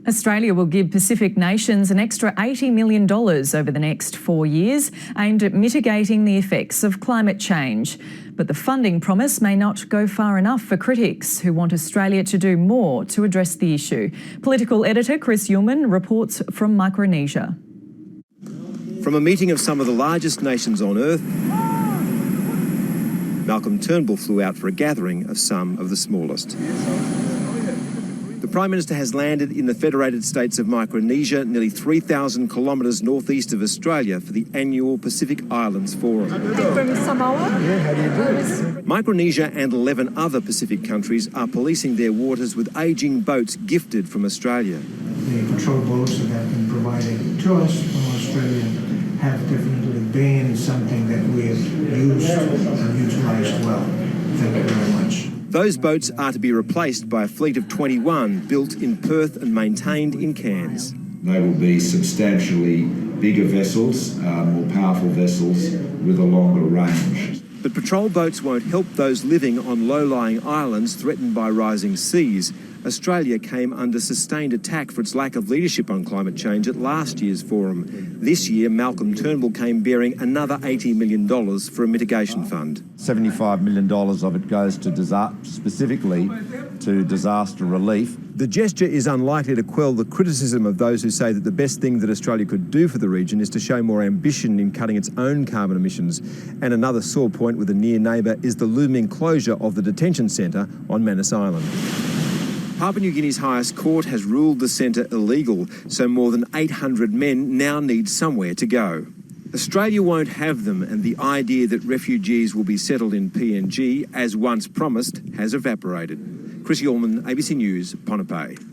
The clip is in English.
Australia will give Pacific nations an extra $80 million over the next 4 years, aimed at mitigating the effects of climate change. But the funding promise may not go far enough for critics who want Australia to do more to address the issue. Political editor Chris Uhlmann reports from Micronesia. From a meeting of some of the largest nations on Earth, Malcolm Turnbull flew out for a gathering of some of the smallest. The Prime Minister has landed in the Federated States of Micronesia, nearly 3,000 kilometres northeast of Australia, for the annual Pacific Islands Forum. From Samoa? Yeah, how do you do? Micronesia and 11 other Pacific countries are policing their waters with ageing boats gifted from Australia. The patrol boats that have been provided to us from Australia have definitely been something that we have used and utilised well. Thank you very much. Those boats are to be replaced by a fleet of 21 built in Perth and maintained in Cairns. They will be substantially bigger vessels, more powerful vessels with a longer range. But patrol boats won't help those living on low-lying islands threatened by rising seas. Australia came under sustained attack for its lack of leadership on climate change at last year's forum. This year, Malcolm Turnbull came bearing another $80 million for a mitigation fund. $75 million of it goes to specifically to disaster relief. The gesture is unlikely to quell the criticism of those who say that the best thing that Australia could do for the region is to show more ambition in cutting its own carbon emissions. And another sore point with a near neighbour is the looming closure of the detention centre on Manus Island. Papua New Guinea's highest court has ruled the centre illegal, so more than 800 men now need somewhere to go. Australia won't have them, and the idea that refugees will be settled in PNG, as once promised, has evaporated. Chris Uhlmann, ABC News, Ponape.